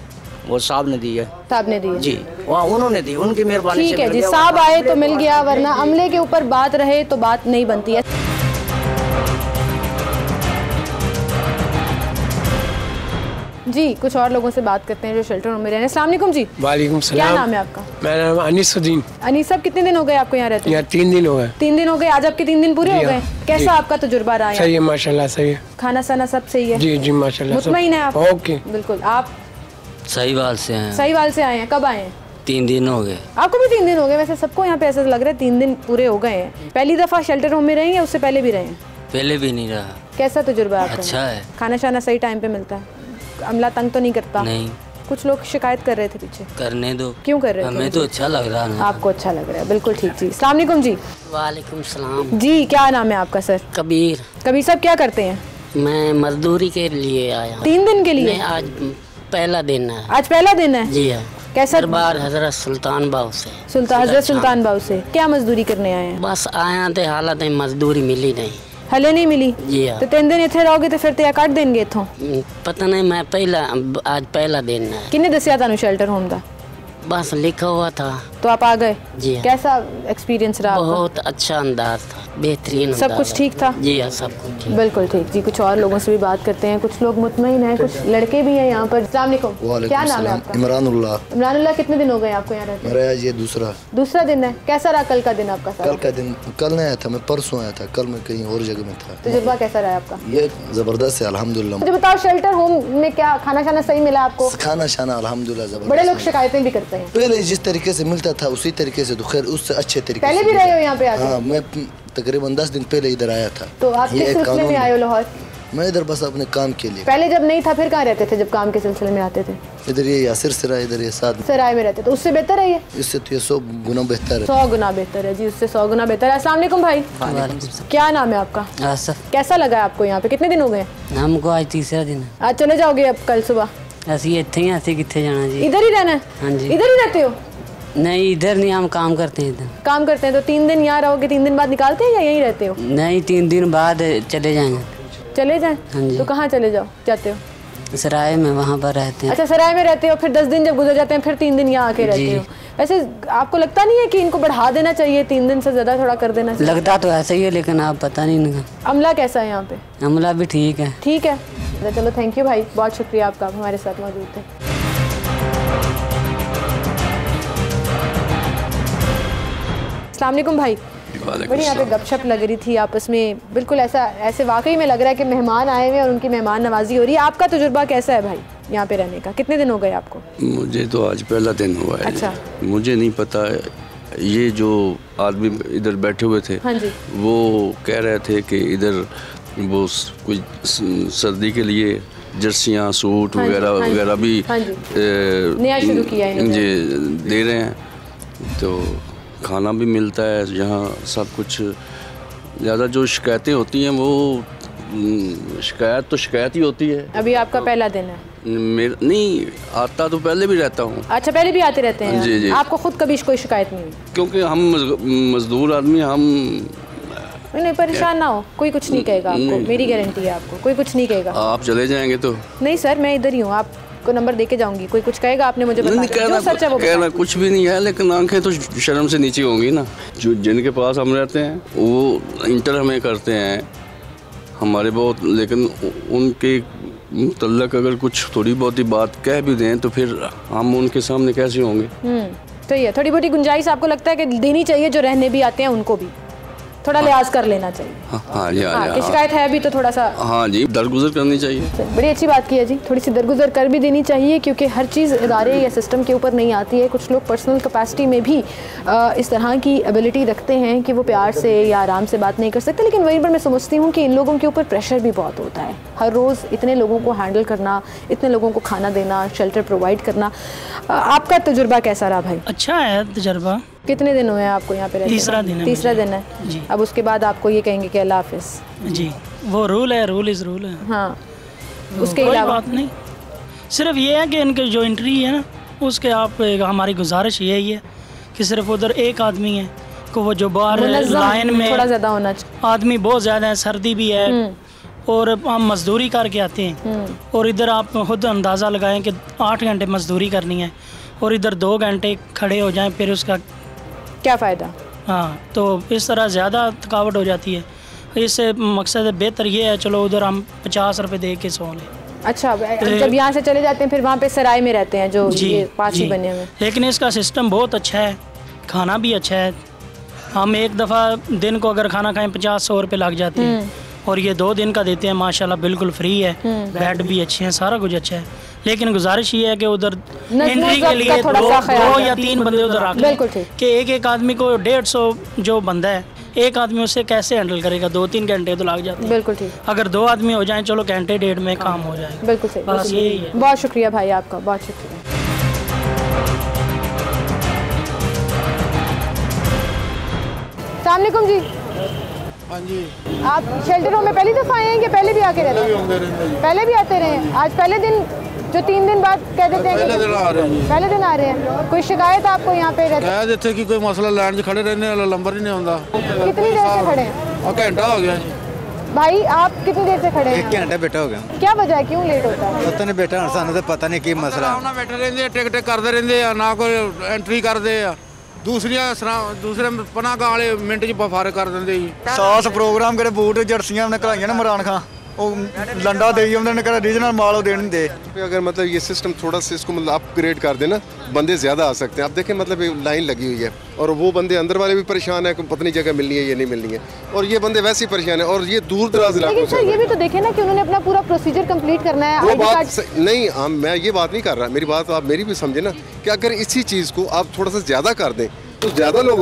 [SPEAKER 6] वो साहब ने दी है।
[SPEAKER 1] साहब ने दी?
[SPEAKER 6] जी, वहाँ उन्होंने दी, उनकी मेहरबानी से
[SPEAKER 1] ठीक है
[SPEAKER 6] मिल
[SPEAKER 1] जी,
[SPEAKER 6] गया।
[SPEAKER 1] साहब आए तो मिल गया, वरना अमले के ऊपर बात रहे तो बात नहीं बनती है। जी, कुछ और लोगों से बात करते हैं जो शेल्टर होम में रह रहे हैं। अस्सलाम वालेकुम जी।
[SPEAKER 7] वालेकुम सलाम।
[SPEAKER 1] क्या नाम है आपका?
[SPEAKER 7] मेरा नाम अनीसुद्दीन।
[SPEAKER 1] अनीस साहब, कितने दिन हो गए आपको यहाँ रहते हैं?
[SPEAKER 7] यहाँ 3 दिन हो गए।
[SPEAKER 1] 3 दिन हो गए। आज आपके 3 दिन पूरे
[SPEAKER 7] जी
[SPEAKER 1] हो गए।
[SPEAKER 7] हाँ,
[SPEAKER 1] कैसा
[SPEAKER 7] जी।
[SPEAKER 1] आपका तजुर्बा रहा है?
[SPEAKER 7] सही है माशाल्लाह, सही है।
[SPEAKER 1] खाना साना सब सही है?
[SPEAKER 7] जी जी माशाल्लाह।
[SPEAKER 1] मुतमईन है आप?
[SPEAKER 7] ओके।
[SPEAKER 1] बिल्कुल। आप
[SPEAKER 8] सहीवाल से हैं।
[SPEAKER 1] सहीवाल से आए हैं? कब आए हैं?
[SPEAKER 8] 3 दिन हो गए।
[SPEAKER 1] आपको भी 3 दिन हो गए? वैसे सबको यहाँ पे ऐसा लग रहा है 3 दिन पूरे हो गए हैं। पहली दफ़ा शेल्टर होम में रहे या उससे पहले भी रहे हैं?
[SPEAKER 8] पहले भी नहीं रहा।
[SPEAKER 1] कैसा तजुर्बा है आपका?
[SPEAKER 8] अच्छा है।
[SPEAKER 1] खाना शाना सही टाइम पे मिलता है? अमला तंग तो नहीं करता?
[SPEAKER 8] नहीं।
[SPEAKER 1] कुछ लोग शिकायत कर रहे थे पीछे।
[SPEAKER 8] करने दो।
[SPEAKER 1] क्यों कर रहे थे?
[SPEAKER 8] हमें तो अच्छा लग रहा है।
[SPEAKER 1] आपको अच्छा लग रहा है, बिल्कुल ठीक जी। अस्सलाम वालेकुम जी।
[SPEAKER 9] वालेकुम सलाम।
[SPEAKER 1] जी, क्या नाम है आपका सर?
[SPEAKER 9] कबीर।
[SPEAKER 1] कबीर साहब, क्या करते हैं?
[SPEAKER 9] मैं मजदूरी के लिए आया हूँ।
[SPEAKER 1] 3 दिन के लिए?
[SPEAKER 9] नहीं, आज पहला दिन है।
[SPEAKER 1] आज पहला दिन है?
[SPEAKER 9] जी हाँ।
[SPEAKER 1] कैसा?
[SPEAKER 9] दरबार हजरत सुल्तान बाऊ से।
[SPEAKER 1] हजरत सुल्तान बाऊ से। क्या मजदूरी करने आए हैं?
[SPEAKER 9] बस आया थे, हालत में मजदूरी मिली नहीं।
[SPEAKER 1] हले नहीं मिली?
[SPEAKER 9] जी हाँ।
[SPEAKER 1] तो 3 दिन इतने रहोगे तो फिर तो काट देंगे इथों?
[SPEAKER 9] पता नहीं, मैं आज पहला दिन है।
[SPEAKER 1] किन्ने दसिया थानू शेल्टर होम दा?
[SPEAKER 9] बस लिखा हुआ था
[SPEAKER 1] तो आप आ गए?
[SPEAKER 9] जी हाँ।
[SPEAKER 1] कैसा एक्सपीरियंस रहा आपका?
[SPEAKER 9] बहुत अच्छा अंदाज था, बेहतरीन
[SPEAKER 1] सब कुछ ठीक था?
[SPEAKER 9] जी हाँ, सब कुछ ठीक।
[SPEAKER 1] बिल्कुल ठीक जी। कुछ और लोगों से भी बात करते हैं। कुछ लोग मुतमईन हैं, कुछ लड़के भी हैं यहाँ पर। अस्सलाम वालेकुम। क्या नाम है आपका?
[SPEAKER 10] इमरानुल्लाह।
[SPEAKER 1] इमरानुल्लाह, कितने दिन हो गए आपको यहाँ रहते?
[SPEAKER 10] मेरा आज ये दूसरा
[SPEAKER 1] दिन है। कैसा रहा कल का दिन आपका?
[SPEAKER 10] कल का दिन कल नहीं आया था, मैं परसों आया था। कल मैं कहीं और जगह में था।
[SPEAKER 1] तजुर्बा कैसा रहा आपका?
[SPEAKER 10] ये जबरदस्त है अल्हम्दुलिल्लाह।
[SPEAKER 1] मुझे बताओ, शेल्टर होम में क्या खाना शाना सही मिला आपको?
[SPEAKER 10] खाना शाना अल्हम्दुलिल्लाह जबरदस्त।
[SPEAKER 1] बड़े लोग शिकायतें भी करते हैं।
[SPEAKER 10] पहले जिस तरीके से मिलता था उसी तरीके से, तो खैर उससे अच्छे तरीके
[SPEAKER 1] पहले
[SPEAKER 10] से
[SPEAKER 1] भी रहे हो यहाँ पे आके?
[SPEAKER 10] हाँ, मैं तकरीबन 10 दिन पहले इधर आया था।
[SPEAKER 1] तो आप किस सिलसिले में आए हो लाहौर?
[SPEAKER 10] मैं इधर बस अपने काम के लिए।
[SPEAKER 1] पहले जब नहीं था फिर कहाँ रहते थे जब काम के सिलसिले में आते थे?
[SPEAKER 10] इधर ये यासिर सराय, इधर ये साथ
[SPEAKER 1] सराय में रहते। तो उससे बेहतर है ये?
[SPEAKER 10] इससे तो ये 100 गुना बेहतर है।
[SPEAKER 1] 100 गुना बेहतर है जी, उससे 100 गुना बेहतर है। अस्सलाम वालेकुम भाई। क्या नाम है आपका?
[SPEAKER 8] आसफ।
[SPEAKER 1] कैसा लगा आपको यहाँ पे? कितने दिन हो गए?
[SPEAKER 8] हमको आज तीसरा दिन है।
[SPEAKER 1] आज चले जाओगे अब कल सुबह?
[SPEAKER 8] ऐसे इतने ही, ऐसे कितने जाना जी?
[SPEAKER 1] इधर ही रहना है?
[SPEAKER 8] हाँ जी।
[SPEAKER 1] इधर ही रहते हो?
[SPEAKER 8] नहीं, इधर नहीं, हम काम करते हैं इधर।
[SPEAKER 1] काम करते हैं तो 3 दिन यहाँ रहोगे, 3 दिन बाद निकालते हैं या यहीं रहते हो?
[SPEAKER 8] नहीं, 3 दिन बाद चले जाएंगे।
[SPEAKER 1] चले जाएं?
[SPEAKER 8] हाँ जी।
[SPEAKER 1] तो कहाँ चले जाओ जाते हो?
[SPEAKER 8] सराय में, वहाँ पर रहते हैं।
[SPEAKER 1] अच्छा, सराय में रहते हो, फिर 10 दिन जब गुजर जाते हैं फिर 3 दिन यहाँ आके रहते हो। वैसे आपको लगता नहीं है कि इनको बढ़ा देना चाहिए, 3 दिन से ज़्यादा थोड़ा कर देना चाहिए?
[SPEAKER 8] लगता तो ऐसा ही है, लेकिन आप पता नहीं ना।
[SPEAKER 1] अमला कैसा है यहाँ पे?
[SPEAKER 8] अमला भी ठीक है।
[SPEAKER 1] ठीक है, चलो थैंक यू भाई, बहुत शुक्रिया आपका, आप हमारे साथ मौजूद थे। अस्सलाम वालेकुम भाई। बड़ी यहाँ पे गपशप लग रही थी आपस में, बिल्कुल ऐसे वाकई में लग रहा है कि मेहमान आए हुए और उनकी मेहमान नवाजी हो रही है। आपका तजुर्बा कैसा है भाई यहाँ पे रहने का? कितने दिन हो गए आपको?
[SPEAKER 11] मुझे तो आज पहला दिन हुआ है।
[SPEAKER 1] अच्छा।
[SPEAKER 11] मुझे नहीं पता, ये जो आदमी इधर बैठे हुए थे,
[SPEAKER 1] हाँ जी,
[SPEAKER 11] वो कह रहे थे कि इधर वो कुछ सर्दी के लिए जर्सियाँ, सूट वगैरह वगैरह भी
[SPEAKER 1] नया शुरू किया है
[SPEAKER 11] जी दे रहे हैं। तो खाना भी मिलता है यहाँ, सब कुछ। ज़्यादा जो शिकायतें होती हैं वो शिकायत ही होती है।
[SPEAKER 1] अभी आपका पहला दिन है?
[SPEAKER 11] मेरा नहीं, आता तो पहले भी रहता हूँ।
[SPEAKER 1] अच्छा, पहले भी आते रहते हैं?
[SPEAKER 11] जी जी।
[SPEAKER 1] आपको खुद कभी कोई शिकायत नहीं हुई?
[SPEAKER 11] क्योंकि हम मजदूर आदमी, हम
[SPEAKER 1] नहीं, परेशान ना हो, कोई कुछ नहीं कहेगा आपको, मेरी गारंटी है आपको, कोई कुछ नहीं कहेगा।
[SPEAKER 11] आप चले जाएंगे तो?
[SPEAKER 1] नहीं सर, मैं इधर ही हूँ, आप को नंबर देके जाऊंगी, कोई कुछ कहेगा आपने मुझे बता दिया, जो सच है वो
[SPEAKER 11] कहना कुछ भी नहीं है, लेकिन आंखें तो शर्म से नीचे होंगी ना। जो जिनके पास हम रहते हैं वो इंटर हमें करते हैं हमारे बहुत, लेकिन उनके मुतल्लक अगर कुछ थोड़ी बहुत ही बात कह भी दें तो फिर हम उनके सामने कैसे होंगे।
[SPEAKER 1] तो ये थोड़ी बहुत गुंजाइश आपको लगता है कि देनी चाहिए, जो रहने भी आते हैं उनको भी थोड़ा लिहाज कर लेना चाहिए।
[SPEAKER 11] हाँ जी,
[SPEAKER 1] कि शिकायत है भी तो थोड़ा सा
[SPEAKER 11] हाँ जी दरगुजर करनी चाहिए।
[SPEAKER 1] बड़ी अच्छी बात की है जी, थोड़ी सी दरगुजर कर भी देनी चाहिए, क्योंकि हर चीज़ इदारे या सिस्टम के ऊपर नहीं आती है। कुछ लोग पर्सनल कैपेसिटी में भी इस तरह की एबिलिटी रखते हैं कि वो प्यार से या आराम से बात नहीं कर सकते, लेकिन वहीं पर मैं समझती हूँ कि इन लोगों के ऊपर प्रेशर भी बहुत होता है। हर रोज़ इतने लोगों को हैंडल करना, इतने लोगों को खाना देना, शेल्टर प्रोवाइड करना। आपका तजुर्बा कैसा रहा भाई?
[SPEAKER 12] अच्छा है तजुर्बा।
[SPEAKER 1] कितने दिन हुए हैं आपको यहाँ पे रहते?
[SPEAKER 12] तीसरा दिन है।
[SPEAKER 1] तीसरा दिन है
[SPEAKER 12] जी।
[SPEAKER 1] अब उसके बाद आपको ये कहेंगे कि अल्लाह हाफिज़
[SPEAKER 12] जी, वो रूल है, रूल इज़ रूल है।
[SPEAKER 1] हाँ,
[SPEAKER 12] उसके अलावा बात नहीं, सिर्फ ये है कि इनके जो एंट्री है ना उसके आप हमारी गुजारिश यही है कि सिर्फ उधर एक आदमी है को वो जो बाहर लाइन में
[SPEAKER 1] थोड़ा ज़्यादा होना चाहिए,
[SPEAKER 12] आदमी बहुत ज़्यादा है, सर्दी भी है और हम मजदूरी करके आते हैं और इधर आप खुद अंदाज़ा लगाएं कि 8 घंटे मजदूरी करनी है और इधर 2 घंटे खड़े हो जाएं, फिर उसका क्या फ़ायदा। हाँ, तो इस तरह ज़्यादा थकावट हो जाती है। इससे मकसद बेहतर ये है चलो उधर हम 50 रुपये दे के सो लें।
[SPEAKER 1] अच्छा, जब यहाँ से चले जाते हैं फिर वहाँ पे सराय में रहते हैं जो ये पास ही बने हुए।
[SPEAKER 12] लेकिन इसका सिस्टम बहुत अच्छा है, खाना भी अच्छा है। हम एक दफ़ा दिन को अगर खाना खाएं 50-100 रुपये लग जाते हैं और ये 2 दिन का देते हैं माशाल्लाह, बिल्कुल फ्री है, बेड भी अच्छे हैं, सारा कुछ अच्छा है। लेकिन गुजारिश ये है कि उधर एंट्री के लिए 2 या 3 बंदे उधर रख लें कि एक आदमी को 150 जो बंदा है, एक आदमी उसे कैसे हैंडल करेगा, 2-3 घंटे तो लग जाते हैं।
[SPEAKER 1] बिल्कुल ठीक।
[SPEAKER 12] अगर 2 आदमी हो जाएं चलो घंटे 1.5 में काम हो जाएगा।
[SPEAKER 1] बिल्कुल सही,
[SPEAKER 12] बस यही है।
[SPEAKER 1] बहुत शुक्रिया भाई आपका, बहुत शुक्रिया। अस्सलामुअलैकुम जी।
[SPEAKER 13] हाँ जी।
[SPEAKER 1] आप शेल्टर होम में पहली दफ़ा आए हैं कि पहले भी आके रहते हैं? पहले भी आते रहे हैं। आज पहले दिन जो 3 दिन बाद कह देते हैं
[SPEAKER 13] पहले दिन आ रहे हैं।
[SPEAKER 1] पहले दिन आ रहे हैं। कोई शिकायत आपको यहाँ पे रहती
[SPEAKER 13] है? जिथे कि कोई मसला लाइन च खड़े रहने वाला लंबर ही नहीं आता।
[SPEAKER 1] कितनी देर से खड़े हैं?
[SPEAKER 13] घंटा हो गया जी।
[SPEAKER 1] भाई आप कितनी देर से खड़े हैं?
[SPEAKER 14] 1 घंटा बैठा हो गया।
[SPEAKER 1] क्या वजह है, क्यों लेट होता है?
[SPEAKER 14] पता नहीं बैठा, सानू तो पता नहीं की मसला।
[SPEAKER 13] बैठे रहते टिकट करते रहते ना कोई एंट्री करते दूसरे पनाह वाले मिनट च फारे कर देंगे जी।
[SPEAKER 14] सास प्रोग्राम करे बूट जर्सियां ने कलाइयां ने इमरान खान लंडा दे रीजनल माल देने दे।
[SPEAKER 2] अगर मतलब ये सिस्टम थोड़ा सा इसको मतलब अपग्रेड कर देना, बंदे ज़्यादा आ सकते हैं। आप देखें मतलब लाइन लगी हुई है और वो बंदे अंदर वाले भी परेशान है, पता नहीं जगह मिलनी है या नहीं मिलनी है, और ये बंदे वैसे ही परेशान है और ये दूर दराज इलाकों से।
[SPEAKER 1] लेकिन सर ये भी तो देखें ना कि उन्होंने अपना पूरा प्रोसीजर कंप्लीट करना है।
[SPEAKER 2] वो बात नहीं, मैं ये बात नहीं कर रहा, मेरी बात आप मेरी भी समझे ना कि अगर इसी चीज़ को आप थोड़ा सा ज़्यादा कर दें तो ज़्यादा लोग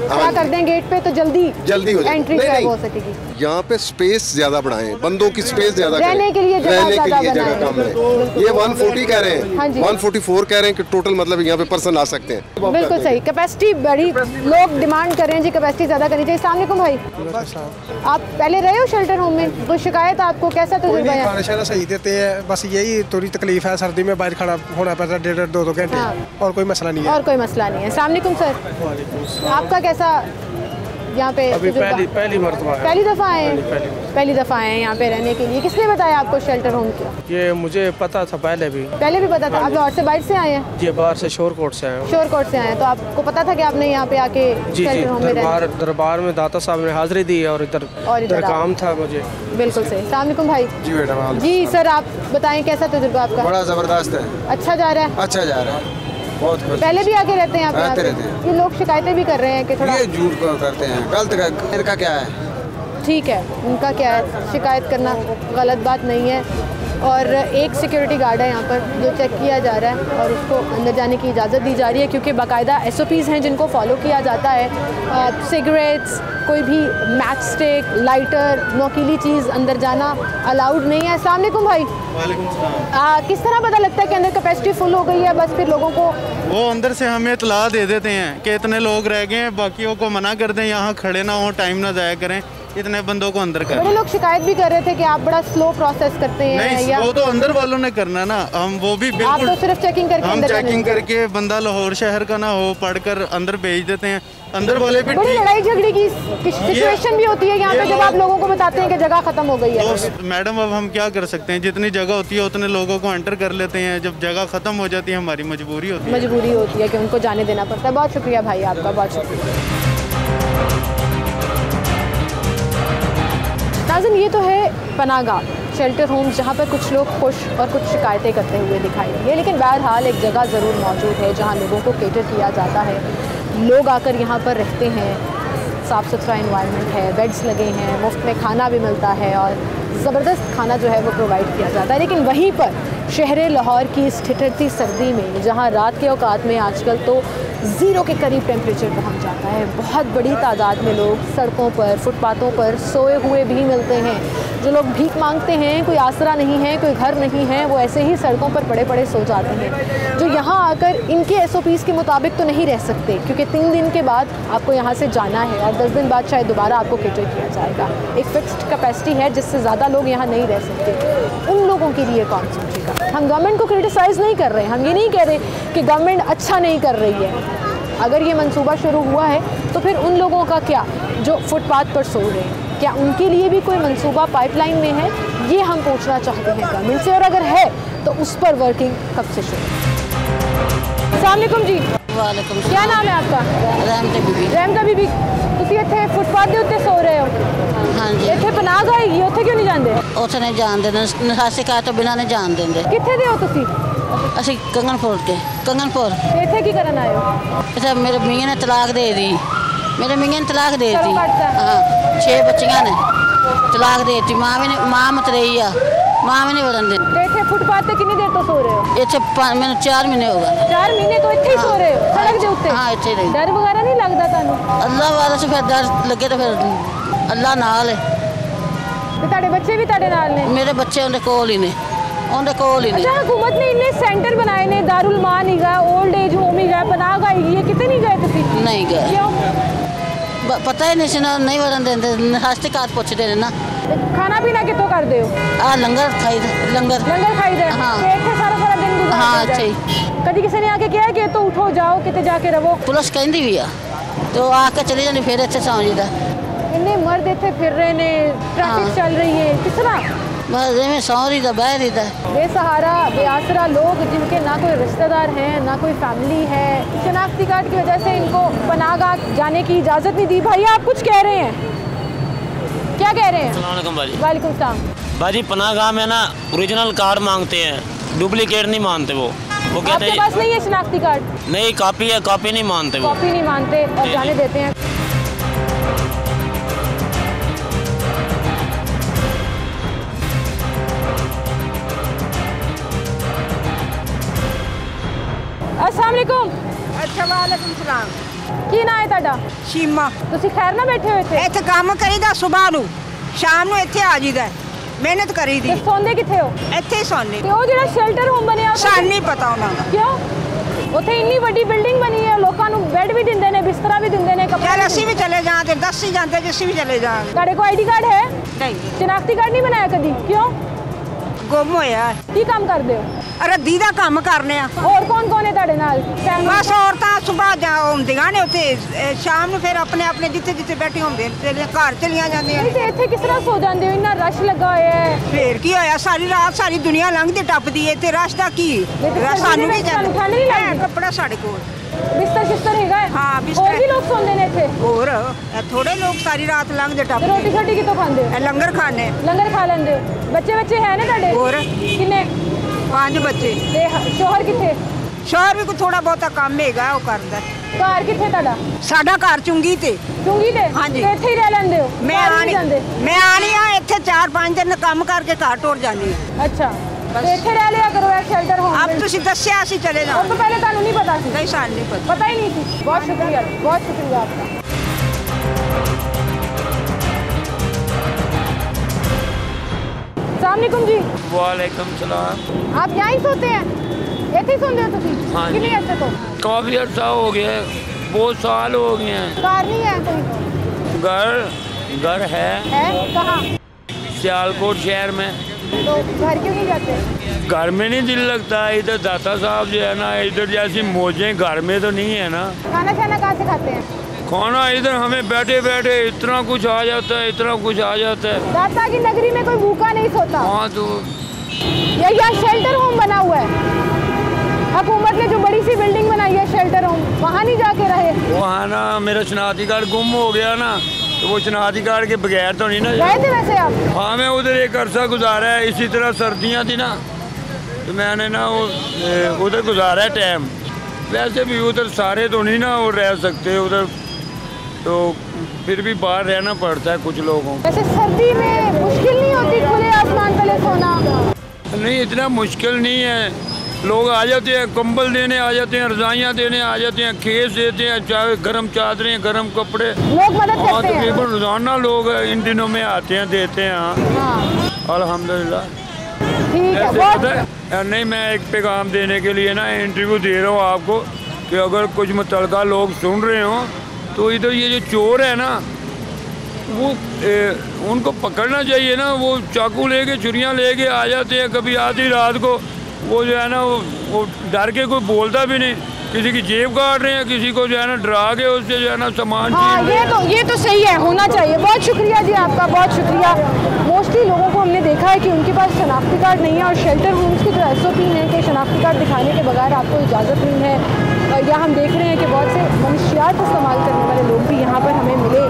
[SPEAKER 2] खड़ा
[SPEAKER 1] कर दें गेट पे तो जल्दी
[SPEAKER 2] हो जाए।
[SPEAKER 1] एंट्री हो सकेगी।
[SPEAKER 2] यहाँ पे स्पेस ज़्यादा बढ़ाएं, बंदों की स्पेस ज़्यादा
[SPEAKER 1] रहने के लिए जगह
[SPEAKER 2] कम है। ये 140 कह रहे हैं, 144 कह रहे हैं कि टोटल मतलब यहाँ पे पर्सन आ सकते हैं।
[SPEAKER 1] बिल्कुल सही, कैपेसिटी बड़ी लोग डिमांड कर रहे हैं जी, कैपेसिटी ज़्यादा करनी चाहिए। अस्सलाम वालेकुम भाई, आप पहले रहे हो शेल्टर होम में, कोई शिकायत आपको, कैसा तजुर्बा है?
[SPEAKER 7] खाना सही देते हैं, बस यही थोड़ी तकलीफ है, सर्दी में बाहर खड़ा होना पड़ता है 1.5-2 घंटे, और कोई मसला नहीं है।
[SPEAKER 1] और कोई मसला नहीं है। अस्सलाम वालेकुम सर, आपका कैसा यहाँ पे?
[SPEAKER 7] अभी पहली मरतबा है।
[SPEAKER 1] पहली दफ़ा आए हैं? पहली दफ़ा आए हैं यहाँ पे रहने के लिए। किसने बताया आपको शेल्टर होम का?
[SPEAKER 7] ये मुझे पता था पहले भी
[SPEAKER 1] पता था। आप लाहौर से बाहर से आए हैं?
[SPEAKER 7] जी, बाहर से शोरकोट से आए हैं।
[SPEAKER 1] शोरकोट से आए हैं, तो आपको पता था कि आपने यहाँ पे आके शेल्टर होम में रहना?
[SPEAKER 7] दरबार में दाता साहब ने हाजिरी दी और इधर काम था मुझे।
[SPEAKER 1] बिल्कुल सही। अस्सलाम वालेकुम भाई।
[SPEAKER 14] जी बेटा।
[SPEAKER 1] जी सर, आप बताएं कैसा तजुर्बा आपका?
[SPEAKER 14] बड़ा ज़बरदस्त है।
[SPEAKER 1] अच्छा जा रहा है?
[SPEAKER 14] अच्छा जा रहा है, बहुत खुश।
[SPEAKER 1] पहले भी आके रहते हैं आप?
[SPEAKER 14] आते रहते हैं।
[SPEAKER 1] ये लोग शिकायतें भी कर रहे हैं कि थोड़ा
[SPEAKER 14] ये झूठ करते हैं, गलत का क्या है?
[SPEAKER 1] ठीक है, उनका क्या है, शिकायत करना गलत बात नहीं है। और एक सिक्योरिटी गार्ड है यहाँ पर जो चेक किया जा रहा है और उसको अंदर जाने की इजाज़त दी जा रही है, क्योंकि बाकायदा SOPs हैं जिनको फॉलो किया जाता है। सिगरेट्स, कोई भी मैच स्टिक, लाइटर, नोकीली चीज़ अंदर जाना अलाउड नहीं है। अस्सलाम वालेकुम भाई।
[SPEAKER 15] वालेकुम सलाम।
[SPEAKER 1] किस तरह पता लगता है कि अंदर कैपेसिटी फुल हो गई है, बस फिर लोगों को
[SPEAKER 15] वो अंदर से हमें इतला दे देते हैं कि इतने लोग रह गए हैं, बाकियों को मना कर दें यहाँ खड़े ना हो, टाइम ना ज़ाया करें, इतने बंदों को अंदर कर।
[SPEAKER 1] बड़े लोग शिकायत भी कर रहे थे कि आप बड़ा स्लो प्रोसेस करते हैं।
[SPEAKER 15] नहीं, वो तो अंदर वालों ने करना ना, हम वो भी बिल्कुल,
[SPEAKER 1] आप तो सिर्फ चेकिंग करके
[SPEAKER 15] हम चेकिंग करके बंदा लाहौर शहर का ना हो पढ़कर अंदर भेज देते हैं। अंदर वाले भी
[SPEAKER 1] बड़ी लड़ाई झगड़े की सिचुएशन भी होती है यहाँ पे जब आप लोगों को बताते हैं कि जगह खत्म हो गई है।
[SPEAKER 15] तो मैडम अब हम क्या कर सकते हैं, जितनी जगह होती है उतने लोगों को एंटर कर लेते हैं, जब जगह खत्म हो जाती है हमारी मजबूरी होती है
[SPEAKER 1] कि उनको जाने देना पड़ता है। बहुत शुक्रिया भाई आपका, बहुत शुक्रिया। नाज़रीन, ये तो है पनाहगाह शेल्टर होम्स जहाँ पर कुछ लोग खुश और कुछ शिकायतें करते हुए दिखाई दिए, लेकिन बहरहाल एक जगह ज़रूर मौजूद है जहाँ लोगों को केटर किया जाता है। लोग आकर यहाँ पर रहते हैं, साफ़ सुथरा इन्वायरमेंट है, बेड्स लगे हैं, मुफ्त में खाना भी मिलता है और ज़बरदस्त खाना जो है वो प्रोवाइड किया जाता है। लेकिन वहीं पर शहर लाहौर की इस ठिठुरती सर्दी में, जहाँ रात के औकात में आजकल तो ज़ीरो के करीब टेम्परेचर पहुँच जाता है, बहुत बड़ी तादाद में लोग सड़कों पर, फुटपाथों पर सोए हुए भी मिलते हैं। जो लोग भीख मांगते हैं, कोई आसरा नहीं है, कोई घर नहीं है, वो ऐसे ही सड़कों पर पड़े पड़े सो जाते हैं। जो यहाँ आकर इनके SOPs के मुताबिक तो नहीं रह सकते, क्योंकि 3 दिन के बाद आपको यहाँ से जाना है और 10 दिन बाद शायद दोबारा आपको केटर किया जाएगा। एक फिक्स्ड कैपेसिटी है जिससे ज़्यादा लोग यहाँ नहीं रह सकते। उन लोगों के लिए कौन सोचेगा? हम गवर्नमेंट को क्रिटिसाइज़ नहीं कर रहे, हम ये नहीं कह रहे कि गवर्नमेंट अच्छा नहीं कर रही है। अगर ये मंसूबा शुरू हुआ है तो फिर उन लोगों का क्या जो फुटपाथ पर सो रहे हैं, क्या उनके लिए भी कोई मंसूबा पाइपलाइन में है? ये हम पूछना चाहते हैं गवर्नमेंट से, और अगर है तो उस पर वर्किंग कब से शुरू? अस्सलाम वालेकुम जी।
[SPEAKER 9] वालेकुम।
[SPEAKER 1] क्या नाम है आपका?
[SPEAKER 9] रहमत बीबी।
[SPEAKER 1] रहमत बीबी, ਤੁਸੀਂ ਇੱਥੇ ਫੁੱਟਪਾਥ ਦੇ ਉੱਤੇ ਸੋ ਰਹੇ ਹੋ?
[SPEAKER 9] ਹਾਂਜੀ।
[SPEAKER 1] ਇੱਥੇ ਪਨਾਹਗਾਹ ਹੈਗੀ, ਉੱਥੇ ਕਿਉਂ ਨਹੀਂ ਜਾਂਦੇ?
[SPEAKER 9] ਉੱਥੇ ਨਹੀਂ ਜਾਣ ਦਿੰਦੇ, ਨਿਕਾਸੀ ਕਾਰਡ ਤੋਂ ਬਿਨਾਂ ਨਹੀਂ ਜਾਣ ਦਿੰਦੇ।
[SPEAKER 1] ਕਿੱਥੇ ਦੇ ਹੋ ਤੁਸੀਂ?
[SPEAKER 9] ਅਸੀਂ ਕੰਗਨਪੁਰ ਦੇ। ਕੰਗਨਪੁਰ।
[SPEAKER 1] ਇੱਥੇ ਕੀ ਕਰਨ ਆਏ ਹੋ?
[SPEAKER 9] ਇੱਥੇ ਮੇਰੇ ਮੀਆਂ ਨੇ ਤਲਾਕ ਦੇ ਦਿੱਤੀ। ਮੇਰੇ ਮੀਆਂ ਨੇ ਤਲਾਕ ਦੇ ਦਿੱਤੀ।
[SPEAKER 1] ਹਾਂ,
[SPEAKER 9] 6 ਬੱਚੀਆਂ ਨੇ ਤਲਾਕ ਦੇ ਦਿੱਤੀ। ਮਾਂ ਮਤ ਰਹੀ ਆ, ਮਾਂ ਵੀ ਨਹੀਂ ਵੜਨ ਦਿੰਦੀ।
[SPEAKER 1] ਤੇ ਇੱਥੇ ਫੁੱਟਪਾਥ ਤੇ ਕਿੰਨੀ ਦੇਰ ਤੋਂ ਸੋ ਰਹੇ ਹੋ?
[SPEAKER 9] ਇੱਥੇ ਮੈਨੂੰ 4 ਮਹੀਨੇ ਹੋ ਗਏ। 4
[SPEAKER 1] ਮਹੀਨੇ ਤੋਂ ਇੱਥੇ ਹੀ ਸੋ ਰਹੇ ਹੋ ਸੜਕ ਦੇ ਉੱਤੇ?
[SPEAKER 9] ਹਾਂ, ਇੱਥੇ ਰਹੀ।
[SPEAKER 1] ਡਰ ਵਗੈਰਾ ਨਹੀਂ ਲੱਗਦਾ ਤੁਹਾਨੂੰ?
[SPEAKER 9] ਅੱਲਾਹ ਵਾਲਾ ਸੇ ਫਿਰ ਡਰ ਲੱਗੇ ਤਾਂ ਫਿਰ ਅੱਲਾਹ ਨਾਲ ਹੈ।
[SPEAKER 1] ਤੇ ਤੁਹਾਡੇ ਬੱਚੇ ਵੀ ਤੁਹਾਡੇ ਨਾਲ ਨੇ?
[SPEAKER 9] ਮੇਰੇ ਬੱਚੇ ਉਹਦੇ ਕੋਲ ਹੀ ਨੇ, ਉਹਦੇ ਕੋਲ ਹੀ ਨੇ।
[SPEAKER 1] अच्छा, हुकूमत ने इन्ने सेंटर बनाए ने, दारुल मान ही गया, ओल्ड एज होम ही गया, पनाहगाह ही गई, कितने नहीं गए तुसी?
[SPEAKER 9] नहीं गए।
[SPEAKER 1] क्यों?
[SPEAKER 9] पता ही नहीं ना, नहीं वरन देंदे, निकासी कार्ड पूछते हैं ना।
[SPEAKER 1] खाना पीना कितों कर दे हो?
[SPEAKER 9] लंगर खाई दे, लंगर
[SPEAKER 1] खाई दे।
[SPEAKER 9] हाँ।
[SPEAKER 1] इत्थे सारा दिन गुजारते?
[SPEAKER 9] हाँ, अच्छा।
[SPEAKER 1] कभी किसी ने आके कहा कि तो उठो जाओ किते जाके रहो?
[SPEAKER 9] पुलिस कहती भी आ, तो आके चली जाती, फिर इत्थे सौ जाईदा।
[SPEAKER 1] इन्ने मर्द इत्थे फिर रहे ने, ट्रैफिक चल रही है, किस तरह?
[SPEAKER 9] बस इवें सौ रही था, बह रही था।
[SPEAKER 1] बेसहारा बेआसरा लोग जिनके ना कोई रिश्तेदार हैं, ना कोई फैमिली है, शनाख्ती कार्ड की वजह से इनको पनाहगाह जाने की इजाज़त नहीं दी। भाई आप कुछ कह रहे हैं, क्या कह रहे हैं?
[SPEAKER 16] अस्सलाम वालेकुम भाजी।
[SPEAKER 1] वालेकुम सलाम।
[SPEAKER 16] भाजी पनाहगाह में ना ओरिजिनल कार्ड मांगते हैं, डुप्लीकेट नहीं मानते। वो कहते
[SPEAKER 1] आपके पास नहीं है शनाख्ती कार्ड?
[SPEAKER 16] नहीं, कॉपी है, कॉपी नहीं मानते वो।
[SPEAKER 1] कॉपी नहीं मानते और जाने देते हैं। अस्सलाम वालेकुम।
[SPEAKER 17] अच्छा, वालेकुम सलाम।
[SPEAKER 1] ਕੀ ਨਾਂ ਹੈ ਤੁਹਾਡਾ?
[SPEAKER 17] ਸ਼ੀਮਾ।
[SPEAKER 1] ਤੁਸੀਂ ਖੈਰ ਨਾ ਬੈਠੇ ਹੋ ਇੱਥੇ?
[SPEAKER 17] ਇੱਥੇ ਕੰਮ ਕਰੀਦਾ ਸਵੇਰ ਨੂੰ, ਸ਼ਾਮ ਨੂੰ ਇੱਥੇ ਆ ਜੀਦਾ, ਮਿਹਨਤ ਕਰੀਦੀ।
[SPEAKER 1] ਤੇ ਸੌਂਦੇ ਕਿੱਥੇ ਹੋ?
[SPEAKER 17] ਇੱਥੇ ਹੀ ਸੌਂਦੇ।
[SPEAKER 1] ਤੇ ਉਹ ਜਿਹੜਾ ਸ਼ੈਲਟਰ ਹੋਮ ਬਣਿਆ
[SPEAKER 17] ਸਾਨੂੰ ਨਹੀਂ ਪਤਾ ਉਹਨਾਂ ਦਾ।
[SPEAKER 1] ਕਿਉਂ? ਉੱਥੇ ਇੰਨੀ ਵੱਡੀ ਬਿਲਡਿੰਗ ਬਣੀ ਹੈ, ਲੋਕਾਂ ਨੂੰ ਬੈੱਡ ਵੀ ਦਿੰਦੇ ਨੇ, ਬਿਸਤਰਾ ਵੀ ਦਿੰਦੇ ਨੇ, ਕੱਪੜੇ।
[SPEAKER 17] ਯਾਰ ਅਸੀਂ ਵੀ ਚਲੇ ਜਾਂਦੇ, ਦੱਸ ਹੀ ਜਾਂਦੇ ਜੇ ਅਸੀਂ ਵੀ ਚਲੇ ਜਾਵਾਂਗੇ।
[SPEAKER 1] ਤੁਹਾਡੇ ਕੋਲ ਆਈਡੀ ਕਾਰਡ ਹੈ?
[SPEAKER 17] ਨਹੀਂ।
[SPEAKER 1] ਸ਼ਨਾਖਤੀ ਕਾਰਡ ਨਹੀਂ ਬਣਾਇਆ ਕਦੀ? ਕਿਉਂ?
[SPEAKER 17] ਗੁੰਮ ਹੋਇਆ।
[SPEAKER 1] ਕੀ ਕੰਮ ਕਰਦੇ ਹੋ?
[SPEAKER 17] ਰੱਦੀ ਦਾ ਕੰਮ ਕਰਨੇ ਆ।
[SPEAKER 1] ਹੋਰ ਕੌਣ ਹੈ ਤੁਹਾਡੇ ਨਾਲ?
[SPEAKER 17] ਬਸ ਔਰਤਾਂ ਸੁਬਾਹ ਜਾ ਹੁੰਦੀਆਂ ਨੇ ਉੱਥੇ, ਸ਼ਾਮ ਨੂੰ ਫਿਰ ਆਪਣੇ ਆਪਣੇ ਜਿੱਥੇ ਜਿੱਥੇ ਬੈਠੇ ਹੁੰਦੇ ਨੇ ਘਰ ਚਲੀਆਂ ਜਾਂਦੀਆਂ ਨੇ।
[SPEAKER 1] ਤੇ ਇੱਥੇ ਕਿਸ ਤਰ੍ਹਾਂ ਸੋ ਜਾਂਦੇ ਹੋ? ਇੰਨਾ ਰਸ਼ ਲੱਗਾ ਹੋਇਆ ਹੈ।
[SPEAKER 17] ਫੇਰ ਕੀ ਹੋਇਆ, ਸਾਰੀ ਰਾਤ ਸਾਰੀ ਦੁਨੀਆ ਲੰਘਦੀ ਟੱਪਦੀ ਏ, ਤੇ ਰਸ਼ ਦਾ ਕੀ? ਸਾਨੂੰ ਵੀ ਜਾਂਦਾ ਕੱਪੜਾ ਸਾਡੇ ਕੋਲ,
[SPEAKER 1] ਬਿਸਤਰ ਸ਼ਿਸਤਰ ਹੈਗਾ?
[SPEAKER 17] ਹਾਂ, ਬਿਸਤਰ।
[SPEAKER 1] ਹੋਰ ਵੀ ਲੋਕ ਸੌਂਦੇ ਨੇ ਇੱਥੇ?
[SPEAKER 17] ਹੋਰ ਥੋੜੇ ਲੋਕ ਸਾਰੀ ਰਾਤ ਲੰਘਦੇ ਟੱਪਦੇ।
[SPEAKER 1] ਰੋਟੀ ਛੋਟੀ ਕਿੱਥੋਂ ਖਾਂਦੇ ਹੋ?
[SPEAKER 17] ਲੰਗਰ ਖਾਣੇ।
[SPEAKER 1] ਲੰਗਰ ਖਾ ਲੈਂਦੇ ਹੋ? ਬੱਚੇ ਹੈ ਨੇ ਤੁਹਾਡੇ?
[SPEAKER 17] ਹੋਰ
[SPEAKER 1] ਕਿੰਨੇ?
[SPEAKER 17] 5 ਬੱਚੇ।
[SPEAKER 1] ਤੇ ਸ਼ੋਹਰ ਕਿੱਥੇ?
[SPEAKER 17] ਸ਼ੋਹਰ ਵੀ ਕੋਈ ਥੋੜਾ ਬਹੁਤਾ ਕੰਮ ਹੈਗਾ, ਉਹ ਕਰਦਾ।
[SPEAKER 1] ਘਰ ਕਿੱਥੇ ਤੁਹਾਡਾ?
[SPEAKER 17] ਸਾਡਾ ਘਰ ਚੁੰਗੀ ਤੇ।
[SPEAKER 1] ਚੁੰਗੀ ਤੇ?
[SPEAKER 17] ਹਾਂਜੀ।
[SPEAKER 1] ਤੇ ਇੱਥੇ ਹੀ ਰਹਿ ਲੈਂਦੇ ਹੋ?
[SPEAKER 17] ਮੈਂ ਆਣੀ ਆ ਇੱਥੇ 4-5 ਦਿਨ ਕੰਮ ਕਰਕੇ ਘਰ ਟੁਰ ਜਾਂਦੀ।
[SPEAKER 1] ਅੱਛਾ, ਤੇ ਇੱਥੇ ਰਹਿ ਲਿਆ ਕਰੋ ਇਹ ਸ਼ੈਲਟਰ ਹੋਮ।
[SPEAKER 17] ਆਪ ਤੁਸੀਂ ਦੱਸਿਆ ਅਸੀਂ ਚਲੇ ਜਾਵਾਂ।
[SPEAKER 1] ਉਸ ਤੋਂ ਪਹਿਲੇ ਤੁਹਾਨੂੰ ਨਹੀਂ ਪਤਾ ਸੀ?
[SPEAKER 17] ਨਹੀਂ, ਸਾਨੂੰ ਨਹੀਂ ਪਤਾ।
[SPEAKER 1] ਪਤਾ ही नहीं थी। बहुत शुक्रिया, बहुत शुक्रिया आपका। अस्सलामुअलैकुम जी।
[SPEAKER 18] वालेकुम सलाम।
[SPEAKER 1] आप यहाँ ही सोते हैं? ਇੱਥੇ ਹੀ ਸੌਂਦੇ ਹੋ ਤੁਸੀਂ?
[SPEAKER 18] हाँ
[SPEAKER 1] कितने अर्से तो?
[SPEAKER 18] काफ़ी अर्सा हो गया है, बहुत साल हो गए हैं।
[SPEAKER 1] कार नहीं है कोई?
[SPEAKER 18] घर घर है
[SPEAKER 1] कहाँ?
[SPEAKER 18] सियालकोट शहर में।
[SPEAKER 1] तो घर क्यों नहीं जाते?
[SPEAKER 18] घर में नहीं दिल लगता। इधर दाता साहब जो है ना, इधर जैसी मौजें घर में तो नहीं है ना।
[SPEAKER 1] खाना खाना कहाँ से खाते हैं?
[SPEAKER 18] खाना इधर हमें बैठे बैठे इतना कुछ आ जाता है, इतना कुछ आ जाता है।
[SPEAKER 1] दाता की नगरी में कोई भूखा नहीं सोता।
[SPEAKER 18] हाँ तो
[SPEAKER 1] यहाँ शेल्टर होम बना हुआ है, हुकूमत ने जो बड़ी सी बिल्डिंग बनाई है शेल्टर होम, वहाँ नहीं जाके रहे?
[SPEAKER 18] वहाँ ना मेरा शनाख्ती कार्ड गुम हो गया ना, तो वो शनाख्ती कार्ड के बगैर तो नहीं ना
[SPEAKER 1] गए थे वैसे आप?
[SPEAKER 18] हाँ मैं उधर एक अरसा गुजारा है। इसी तरह सर्दियाँ थी ना, तो मैंने ना वो उधर गुजारा है टाइम। वैसे भी उधर सारे तो नहीं ना वो रह सकते उधर, तो फिर भी बाहर रहना पड़ता है कुछ लोगों को।
[SPEAKER 1] वैसे सर्दी में मुश्किल नहीं होती खुले आसमान तले सोना?
[SPEAKER 18] नहीं इतना मुश्किल नहीं है। लोग आ जाते हैं, कंबल देने आ जाते हैं, रजाइयाँ देने आ जाते हैं, खेस देते हैं, चाहे गर्म चादरें, गर्म कपड़े।
[SPEAKER 1] लोग मदद करते हैं?
[SPEAKER 18] तकरीबन रोजाना लोग इन दिनों में आते हैं, देते हैं। हाँ अल्हम्दुलिल्लाह।
[SPEAKER 1] ठीक है।
[SPEAKER 18] बहुत नहीं, मैं एक पैगाम देने के लिए ना इंटरव्यू दे रहा हूँ आपको कि अगर कुछ मुतलका लोग सुन रहे हो तो इधर ये जो चोर है ना, वो उनको पकड़ना चाहिए ना। वो चाकू लेके छुरियाँ लेके आ जाते हैं, कभी आधी रात को वो जो है ना वो डर के कोई बोलता भी नहीं, किसी की जेब काट रहे हैं, किसी को जो है ना डरा के उससे जो है ना सामान।
[SPEAKER 1] हाँ ये तो सही है, होना चाहिए। बहुत शुक्रिया जी आपका, बहुत शुक्रिया। मोस्टली लोगों को हमने देखा है कि उनके पास शनाख्ती कार्ड नहीं है, और शेल्टर होम्स की जो SOP है कि शनाख्ती कार्ड दिखाने के बगैर आपको इजाज़त नहीं है। या हम देख रहे हैं कि बहुत से मनशियात इस्तेमाल करने वाले लोग भी यहाँ पर हमें मिले,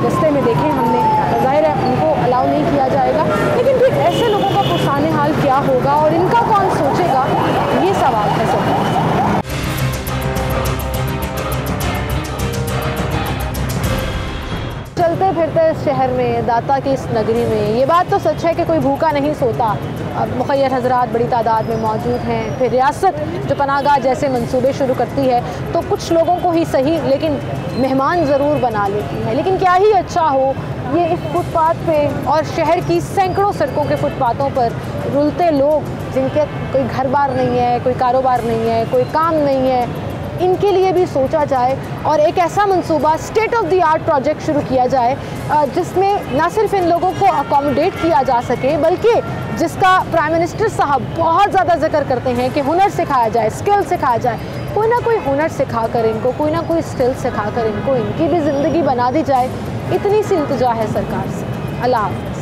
[SPEAKER 1] रास्ते में देखे हमने। ज़ाहिर है उनको अलाउ नहीं किया जाएगा, लेकिन फिर ऐसे लोगों का पुरसाने हाल क्या होगा और इनका कौन सोचेगा, ये सवाल है सरकार से। चलते फिरते इस शहर में, दाता की इस नगरी में, ये बात तो सच है कि कोई भूखा नहीं सोता। अब मुखय्यर हजरात बड़ी तादाद में मौजूद हैं। फिर रियासत जो पनाहगाह जैसे मंसूबे शुरू करती है तो कुछ लोगों को ही सही लेकिन मेहमान ज़रूर बना लेती है। लेकिन क्या ही अच्छा हो, ये इस फुटपाथ पे और शहर की सैकड़ों सड़कों के फुटपाथों पर रुलते लोग जिनके कोई घर बार नहीं है, कोई कारोबार नहीं है, कोई काम नहीं है, इनके लिए भी सोचा जाए और एक ऐसा मंसूबा state of the art project शुरू किया जाए जिसमें ना सिर्फ इन लोगों को अकोमोडेट किया जा सके, बल्कि जिसका प्राइम मिनिस्टर साहब बहुत ज़्यादा जिक्र करते हैं कि हुनर सिखाया जाए, स्किल सिखाया जाए। कोई ना कोई हुनर सिखा कर इनको, कोई ना कोई स्किल सिखा कर इनको, इनकी भी ज़िंदगी बना दी जाए। इतनी सी इल्तिजा है सरकार से। अल्लाह हाफ़िज़।